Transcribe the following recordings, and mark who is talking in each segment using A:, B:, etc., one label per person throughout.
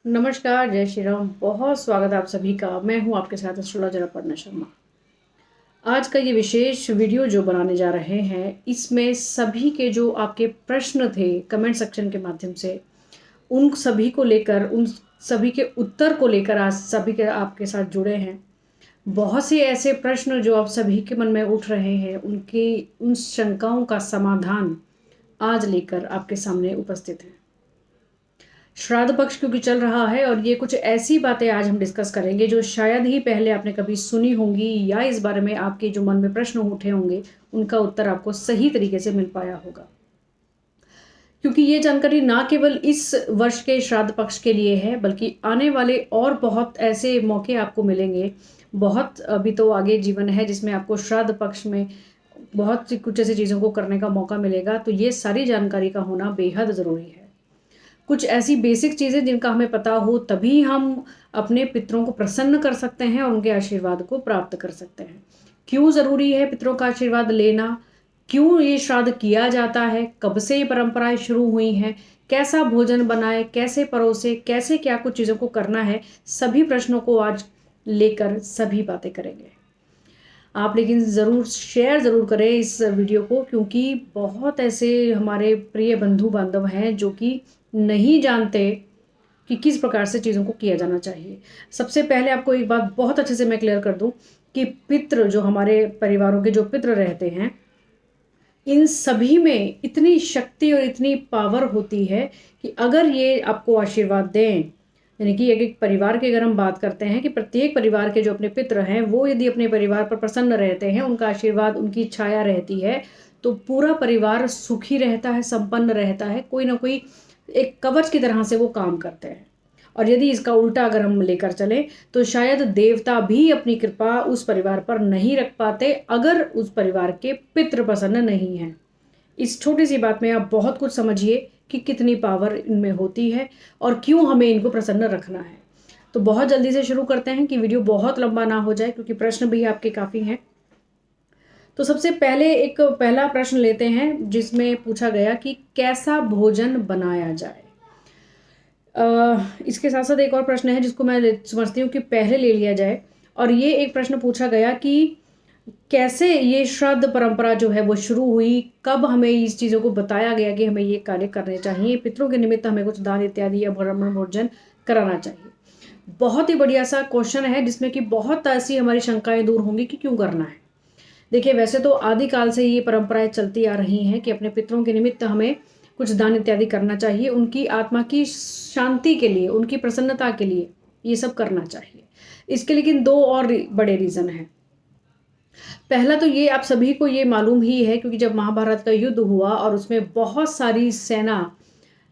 A: नमस्कार, जय श्री राम। बहुत स्वागत है आप सभी का। मैं हूं आपके साथ एस्ट्रोलॉजर अपर्णा शर्मा। आज का ये विशेष वीडियो जो बनाने जा रहे हैं, इसमें सभी के जो आपके प्रश्न थे कमेंट सेक्शन के माध्यम से, उन सभी को लेकर, उन सभी के उत्तर को लेकर आज सभी के आपके साथ जुड़े हैं। बहुत से ऐसे प्रश्न जो आप सभी के मन में उठ रहे हैं, उनकी उन शंकाओं का समाधान आज लेकर आपके सामने उपस्थित है। श्राद्ध पक्ष क्योंकि चल रहा है और ये कुछ ऐसी बातें आज हम डिस्कस करेंगे जो शायद ही पहले आपने कभी सुनी होंगी, या इस बारे में आपके जो मन में प्रश्न उठे होंगे उनका उत्तर आपको सही तरीके से मिल पाया होगा। क्योंकि ये जानकारी ना केवल इस वर्ष के श्राद्ध पक्ष के लिए है, बल्कि आने वाले और बहुत ऐसे मौके आपको मिलेंगे। बहुत अभी तो आगे जीवन है जिसमें आपको श्राद्ध पक्ष में बहुत सी कुछ ऐसी चीज़ों को करने का मौका मिलेगा। तो ये सारी जानकारी का होना बेहद ज़रूरी है। कुछ ऐसी बेसिक चीज़ें जिनका हमें पता हो, तभी हम अपने पितरों को प्रसन्न कर सकते हैं और उनके आशीर्वाद को प्राप्त कर सकते हैं। क्यों ज़रूरी है पितरों का आशीर्वाद लेना, क्यों ये श्राद्ध किया जाता है, कब से ये परंपराएं शुरू हुई हैं, कैसा भोजन बनाए, कैसे परोसे, कैसे क्या कुछ चीज़ों को करना है, सभी प्रश्नों को आज लेकर सभी बातें करेंगे। आप लेकिन ज़रूर शेयर ज़रूर करें इस वीडियो को, क्योंकि बहुत ऐसे हमारे प्रिय बंधु बांधव हैं जो कि नहीं जानते कि किस प्रकार से चीज़ों को किया जाना चाहिए। सबसे पहले आपको एक बात बहुत अच्छे से मैं क्लियर कर दूं कि पितृ, जो हमारे परिवारों के जो पितृ रहते हैं, इन सभी में इतनी शक्ति और इतनी पावर होती है कि अगर ये आपको आशीर्वाद दें, यानी कि एक परिवार की अगर हम बात करते हैं कि प्रत्येक परिवार के जो अपने पितृ हैं, वो यदि अपने परिवार पर प्रसन्न रहते हैं, उनका आशीर्वाद, उनकी छाया रहती है, तो पूरा परिवार सुखी रहता है, संपन्न रहता है। कोई ना कोई एक कवच की तरह से वो काम करते हैं। और यदि इसका उल्टा अगर हम लेकर चलें, तो शायद देवता भी अपनी कृपा उस परिवार पर नहीं रख पाते अगर उस परिवार के पितृ प्रसन्न नहीं हैं। इस छोटी सी बात में आप बहुत कुछ समझिए कि कितनी पावर इनमें होती है और क्यों हमें इनको प्रसन्न रखना है। तो बहुत जल्दी से शुरू करते हैं कि वीडियो बहुत लंबा ना हो जाए, क्योंकि प्रश्न भी आपके काफ़ी हैं। तो सबसे पहले एक पहला प्रश्न लेते हैं, जिसमें पूछा गया कि कैसा भोजन बनाया जाए। इसके साथ साथ एक और प्रश्न है जिसको मैं समझती हूँ कि पहले ले लिया जाए। और ये एक प्रश्न पूछा गया कि कैसे ये श्राद्ध परंपरा जो है वो शुरू हुई, कब हमें इस चीज़ों को बताया गया कि हमें ये कार्य करने चाहिए, पितरों के निमित्त हमें कुछ दान इत्यादि या ब्राह्मण भोजन कराना चाहिए। बहुत ही बढ़िया सा क्वेश्चन है, जिसमें कि बहुत ऐसी हमारी शंकाएं दूर होंगी कि क्यों करना है। देखिए, वैसे तो आदिकाल से ये परंपराएं चलती आ रही हैं कि अपने पितरों के निमित्त हमें कुछ दान इत्यादि करना चाहिए, उनकी आत्मा की शांति के लिए, उनकी प्रसन्नता के लिए ये सब करना चाहिए। इसके लेकिन दो और बड़े रीज़न हैं। पहला तो ये आप सभी को ये मालूम ही है, क्योंकि जब महाभारत का युद्ध हुआ और उसमें बहुत सारी सेना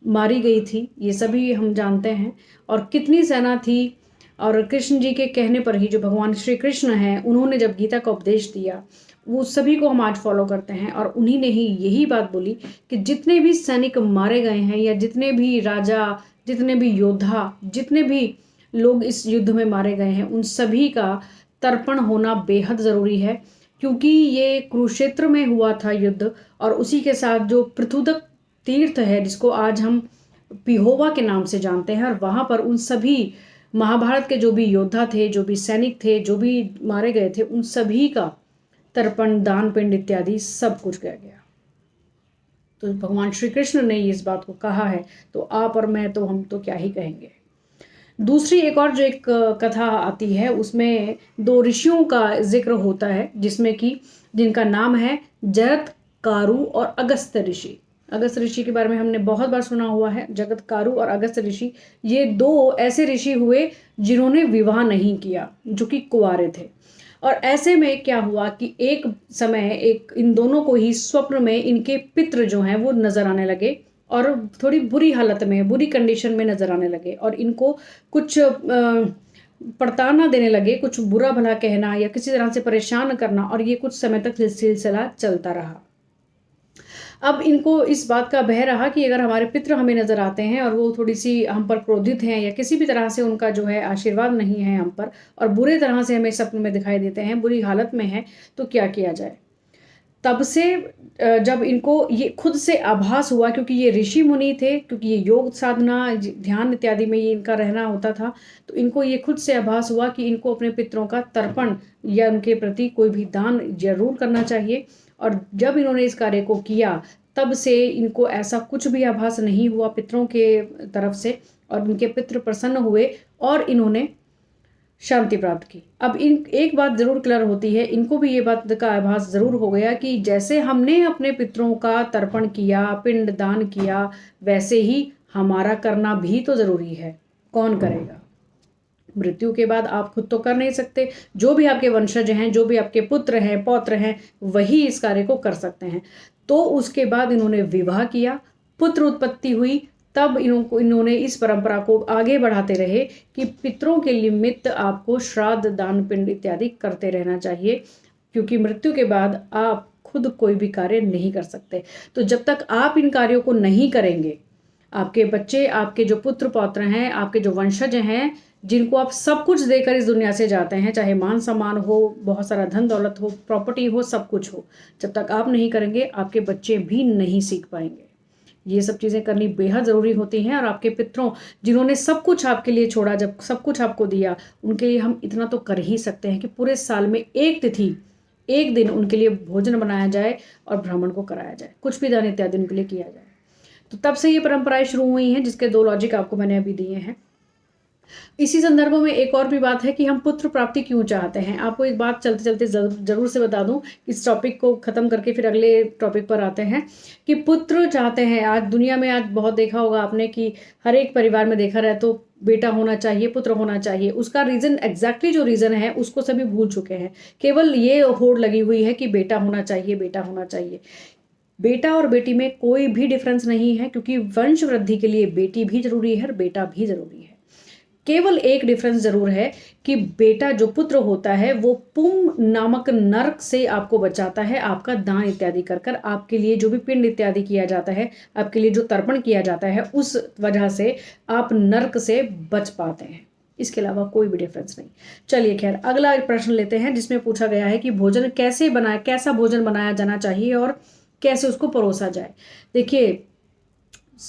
A: मारी गई थी, ये सभी हम जानते हैं। और कितनी सेना थी, और कृष्ण जी के कहने पर ही, जो भगवान श्री कृष्ण हैं, उन्होंने जब गीता का उपदेश दिया, वो सभी को हम आज फॉलो करते हैं। और उन्हीं ने ही यही बात बोली कि जितने भी सैनिक मारे गए हैं, या जितने भी राजा, जितने भी योद्धा, जितने भी लोग इस युद्ध में मारे गए हैं, उन सभी का तर्पण होना बेहद ज़रूरी है। क्योंकि ये कुरुक्षेत्र में हुआ था युद्ध, और उसी के साथ जो पृथुदक तीर्थ है, जिसको आज हम पिहोवा के नाम से जानते हैं, और वहाँ पर उन सभी महाभारत के जो भी योद्धा थे, जो भी सैनिक थे, जो भी मारे गए थे, उन सभी का तर्पण, दान पिंड इत्यादि सब कुछ किया गया। तो भगवान श्री कृष्ण ने इस बात को कहा है, तो आप और मैं तो, हम तो क्या ही कहेंगे। दूसरी एक और जो एक कथा आती है, उसमें दो ऋषियों का जिक्र होता है, जिसमें कि जिनका नाम है जरत कारु और अगस्त्य ऋषि। अगस्त्य ऋषि के बारे में हमने बहुत बार सुना हुआ है। जगत कारु और अगस्त्य ऋषि, ये दो ऐसे ऋषि हुए जिन्होंने विवाह नहीं किया, जो कि कुंवारे थे। और ऐसे में क्या हुआ कि एक समय एक इन दोनों को ही स्वप्न में इनके पितृ जो हैं वो नजर आने लगे, और थोड़ी बुरी हालत में, बुरी कंडीशन में नजर आने लगे, और इनको कुछ प्रताड़ना देने लगे, कुछ बुरा भला कहना या किसी तरह से परेशान करना, और ये कुछ समय तक सिलसिला चलता रहा। अब इनको इस बात का भय रहा कि अगर हमारे पितृ हमें नजर आते हैं और वो थोड़ी सी हम पर क्रोधित हैं, या किसी भी तरह से उनका जो है आशीर्वाद नहीं है हम पर, और बुरे तरह से हमें सपने में दिखाई देते हैं, बुरी हालत में है, तो क्या किया जाए। तब से जब इनको ये खुद से आभास हुआ, क्योंकि ये ऋषि मुनि थे, क्योंकि ये योग साधना ध्यान इत्यादि में ये इनका रहना होता था, तो इनको ये खुद से आभास हुआ कि इनको अपने पितरों का तर्पण या उनके प्रति कोई भी दान जरूर करना चाहिए। और जब इन्होंने इस कार्य को किया तब से इनको ऐसा कुछ भी आभास नहीं हुआ पितरों के तरफ से, और उनके पितृ प्रसन्न हुए और इन्होंने शांति प्राप्त की। अब इन एक बात जरूर क्लियर होती है, इनको भी ये बात का आभास जरूर हो गया कि जैसे हमने अपने पितरों का तर्पण किया, पिंड दान किया, वैसे ही हमारा करना भी तो जरूरी है। कौन करेगा? मृत्यु के बाद आप खुद तो कर नहीं सकते, जो भी आपके वंशज हैं, जो भी आपके पुत्र हैं, पौत्र हैं, वही इस कार्य को कर सकते हैं। तो उसके बाद इन्होंने विवाह किया, पुत्र उत्पत्ति हुई, तब इन्होंने इस परंपरा को आगे बढ़ाते रहे कि पितरों के निमित्त आपको श्राद्ध, दान, पिंड इत्यादि करते रहना चाहिए, क्योंकि मृत्यु के बाद आप खुद कोई भी कार्य नहीं कर सकते। तो जब तक आप इन कार्यों को नहीं करेंगे, आपके बच्चे, आपके जो पुत्र पौत्र हैं, आपके जो वंशज हैं, जिनको आप सब कुछ देकर इस दुनिया से जाते हैं, चाहे मान सम्मान हो, बहुत सारा धन दौलत हो, प्रॉपर्टी हो, सब कुछ हो, जब तक आप नहीं करेंगे आपके बच्चे भी नहीं सीख पाएंगे। ये सब चीज़ें करनी बेहद ज़रूरी होती हैं। और आपके पितरों जिन्होंने सब कुछ आपके लिए छोड़ा, जब सब कुछ आपको दिया, उनके लिए हम इतना तो कर ही सकते हैं कि पूरे साल में एक तिथि, एक दिन उनके लिए भोजन बनाया जाए और ब्राह्मण को कराया जाए, कुछ भी दान इत्यादि उनके लिए किया जाए। तो तब से ये परंपराएं शुरू हुई हैं, जिसके 2 लॉजिक आपको मैंने अभी दिए हैं। इसी संदर्भ में एक और भी बात है कि हम पुत्र प्राप्ति क्यों चाहते हैं। आपको एक बात चलते चलते जरूर से बता दूं, इस टॉपिक को खत्म करके फिर अगले टॉपिक पर आते हैं कि पुत्र चाहते हैं। आज दुनिया में आज बहुत देखा होगा आपने कि हर एक परिवार में देखा रहे तो बेटा होना चाहिए, पुत्र होना चाहिए। उसका रीज़न, एग्जैक्टली जो रीज़न है उसको सभी भूल चुके हैं। केवल ये होड़ लगी हुई है कि बेटा होना चाहिए, बेटा होना चाहिए। बेटा और बेटी में कोई भी डिफरेंस नहीं है, क्योंकि वंश वृद्धि के लिए बेटी भी जरूरी है और बेटा भी जरूरी है। केवल एक डिफरेंस जरूर है कि बेटा जो पुत्र होता है वो पुम नामक नरक से आपको बचाता है, आपका दान इत्यादि कर कर आपके लिए जो भी पिंड इत्यादि किया जाता है, आपके लिए जो तर्पण किया जाता है, उस वजह से आप नरक से बच पाते हैं। इसके अलावा कोई भी डिफरेंस नहीं। चलिए खैर, अगला एक प्रश्न लेते हैं जिसमें पूछा गया है कि भोजन कैसे बनाए, कैसा भोजन बनाया जाना चाहिए और कैसे उसको परोसा जाए। देखिए,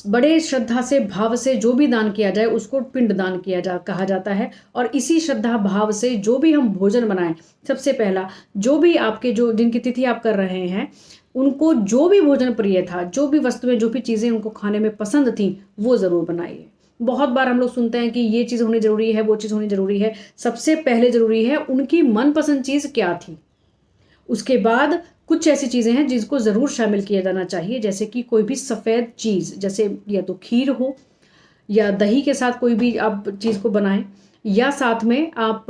A: बड़े श्रद्धा से, भाव से जो भी दान किया जाए उसको पिंड दान कहा जाता है। और इसी श्रद्धा भाव से जो भी हम भोजन बनाएं, सबसे पहला जो भी आपके जो जिनकी तिथि आप कर रहे हैं, उनको जो भी भोजन प्रिय था, जो भी वस्तुएं, जो भी चीज़ें उनको खाने में पसंद थी, वो ज़रूर बनाइए। बहुत बार हम लोग सुनते हैं कि ये चीज़ होनी ज़रूरी है, वो चीज़ होनी ज़रूरी है। सबसे पहले ज़रूरी है उनकी मनपसंद चीज़ क्या थी। उसके बाद कुछ ऐसी चीज़ें हैं जिसको ज़रूर शामिल किया जाना चाहिए, जैसे कि कोई भी सफ़ेद चीज़, जैसे या तो खीर हो या दही के साथ कोई भी आप चीज़ को बनाएं, या साथ में आप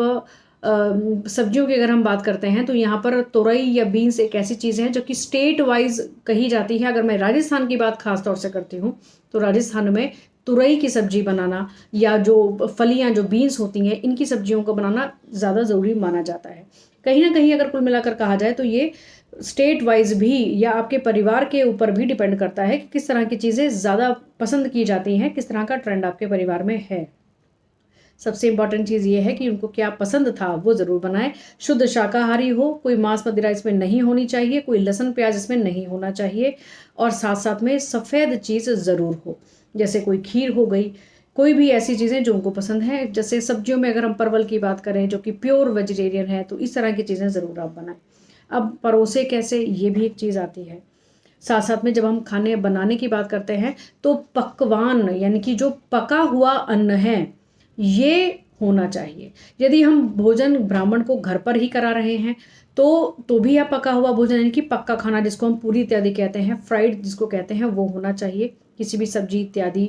A: सब्जियों की अगर हम बात करते हैं तो यहाँ पर तोरई या बीन्स एक ऐसी चीज़ है जो कि स्टेट वाइज कही जाती है। अगर मैं राजस्थान की बात खास तौर से करती हूँ तो राजस्थान में तुरई की सब्जी बनाना या जो फलियाँ, जो बीन्स होती हैं, इनकी सब्जियों को बनाना ज़्यादा ज़रूरी माना जाता है। कहीं ना कहीं अगर कुल मिलाकर कहा जाए तो ये स्टेट वाइज भी या आपके परिवार के ऊपर भी डिपेंड करता है कि किस तरह की चीज़ें ज़्यादा पसंद की जाती हैं, किस तरह का ट्रेंड आपके परिवार में है। सबसे इम्पॉर्टेंट चीज़ ये है कि उनको क्या पसंद था वो ज़रूर बनाएं। शुद्ध शाकाहारी हो, कोई मांस मदिरा इसमें नहीं होनी चाहिए, कोई लहसुन प्याज इसमें नहीं होना चाहिए, और साथ साथ में सफ़ेद चीज़ ज़रूर हो, जैसे कोई खीर हो गई, कोई भी ऐसी चीज़ें जो उनको पसंद है। जैसे सब्जियों में अगर हम परवल की बात करें जो कि प्योर वेजिटेरियन है, तो इस तरह की चीज़ें ज़रूर आप बनाएं। अब परोसे कैसे, ये भी एक चीज़ आती है। साथ साथ में जब हम खाने बनाने की बात करते हैं तो पकवान, यानी कि जो पका हुआ अन्न है, ये होना चाहिए। यदि हम भोजन ब्राह्मण को घर पर ही करा रहे हैं तो भी आप पका हुआ भोजन, यानी कि पक्का खाना जिसको हम पूरी इत्यादि कहते हैं, फ्राइड जिसको कहते हैं, वो होना चाहिए। किसी भी सब्जी इत्यादि,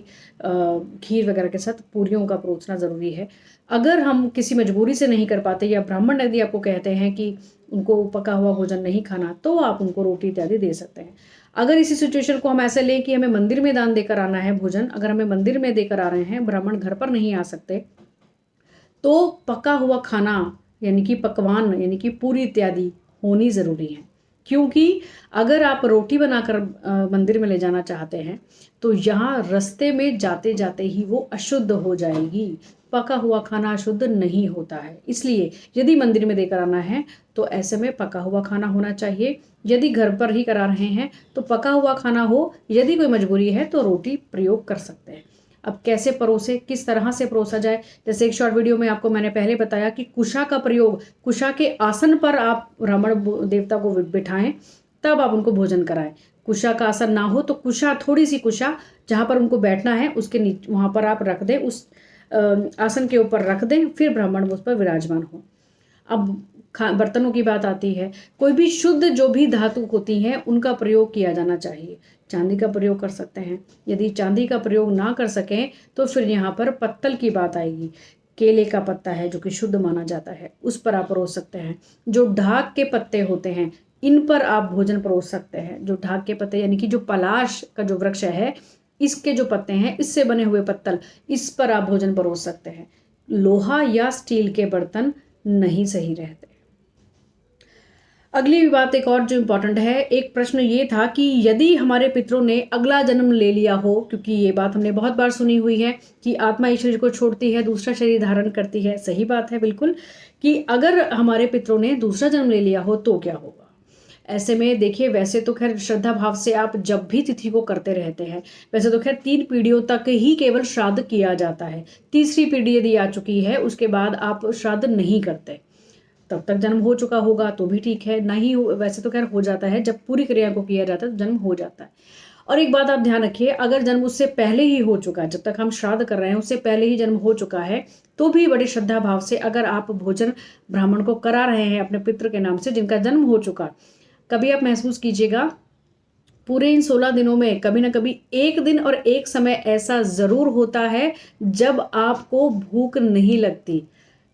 A: खीर वगैरह के साथ पूरियों का परोसना ज़रूरी है। अगर हम किसी मजबूरी से नहीं कर पाते या ब्राह्मण यदि आपको कहते हैं कि उनको पका हुआ भोजन नहीं खाना, तो आप उनको रोटी इत्यादि दे सकते हैं। अगर इसी सिचुएशन को हम ऐसे लें कि हमें मंदिर में दान देकर आना है भोजन, अगर हमें मंदिर में देकर आ रहे हैं, ब्राह्मण घर पर नहीं आ सकते, तो पका हुआ खाना यानी कि पकवान, यानी कि पूरी इत्यादि होनी ज़रूरी है। क्योंकि अगर आप रोटी बनाकर मंदिर में ले जाना चाहते हैं तो यहाँ रास्ते में जाते जाते ही वो अशुद्ध हो जाएगी। पका हुआ खाना अशुद्ध नहीं होता है, इसलिए यदि मंदिर में देकर आना है तो ऐसे में पका हुआ खाना होना चाहिए। यदि घर पर ही करा रहे हैं तो पका हुआ खाना हो, यदि कोई मजबूरी है तो रोटी प्रयोग कर सकते हैं। अब कैसे परोसे, किस तरह से परोसा जाए, जैसे एक शॉर्ट वीडियो में आपको मैंने पहले बताया कि कुशा का प्रयोग, कुशा के आसन पर आप ब्राह्मण देवता को बिठाएं, तब आप उनको भोजन कराएं। कुशा का आसन ना हो तो कुशा, थोड़ी सी कुशा जहाँ पर उनको बैठना है उसके नीचे वहाँ पर आप रख दें, उस आसन के ऊपर रख दें, फिर ब्राह्मण उस पर विराजमान हो। अब बर्तनों की बात आती है, कोई भी शुद्ध जो भी धातु होती हैं उनका प्रयोग किया जाना चाहिए। चांदी का प्रयोग कर सकते हैं, यदि चांदी का प्रयोग ना कर सकें तो फिर यहाँ पर पत्तल की बात आएगी। केले का पत्ता है जो कि शुद्ध माना जाता है, उस पर आप परोस सकते हैं। जो ढाक के पत्ते होते हैं इन पर आप भोजन परोस सकते हैं। जो ढाक के पत्ते यानी कि जो पलाश का जो वृक्ष है इसके जो पत्ते हैं, इससे बने हुए पत्तल, इस पर आप भोजन परोस सकते हैं। लोहा या स्टील के बर्तन नहीं सही रहते। अगली बात एक और जो इम्पोर्टेंट है, एक प्रश्न ये था कि यदि हमारे पितरों ने अगला जन्म ले लिया हो, क्योंकि ये बात हमने बहुत बार सुनी हुई है कि आत्मा इस शरीर को छोड़ती है, दूसरा शरीर धारण करती है। सही बात है बिल्कुल, कि अगर हमारे पितरों ने दूसरा जन्म ले लिया हो तो क्या होगा। ऐसे में देखिए, वैसे तो खैर श्रद्धा भाव से आप जब भी तिथि को करते रहते हैं, वैसे तो खैर 3 पीढ़ियों तक ही केवल श्राद्ध किया जाता है। तीसरी पीढ़ी यदि आ चुकी है उसके बाद आप श्राद्ध नहीं करते। तब तक जन्म हो चुका होगा तो भी ठीक है, नहीं हो, वैसे तो खैर हो जाता है, जब पूरी क्रिया को किया जाता है तो जन्म हो जाता है। और एक बात आप ध्यान रखिए, अगर जन्म उससे पहले ही हो चुका है, जब तक हम श्राद्ध कर रहे हैं उससे पहले ही जन्म हो चुका है, तो भी बड़े श्रद्धा भाव से अगर आप भोजन ब्राह्मण को करा रहे हैं अपने पितृ के नाम से जिनका जन्म हो चुका, कभी आप महसूस कीजिएगा पूरे इन 16 दिनों में कभी ना कभी एक दिन और एक समय ऐसा जरूर होता है जब आपको भूख नहीं लगती,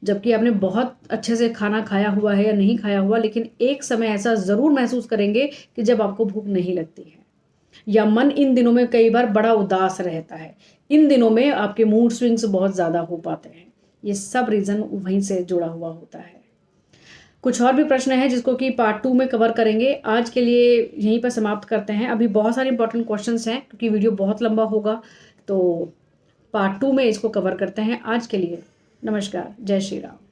A: जबकि आपने बहुत अच्छे से खाना खाया हुआ है या नहीं खाया हुआ, लेकिन एक समय ऐसा ज़रूर महसूस करेंगे कि जब आपको भूख नहीं लगती है, या मन इन दिनों में कई बार बड़ा उदास रहता है। इन दिनों में आपके मूड स्विंग्स बहुत ज़्यादा हो पाते हैं। ये सब रीज़न वहीं से जुड़ा हुआ होता है। कुछ और भी प्रश्न है जिसको कि पार्ट 2 में कवर करेंगे। आज के लिए यहीं पर समाप्त करते हैं। अभी बहुत सारे इंपॉर्टेंट क्वेश्चंस हैं क्योंकि वीडियो बहुत लंबा होगा, तो पार्ट 2 में इसको कवर करते हैं। आज के लिए नमस्कार, जय श्री राम।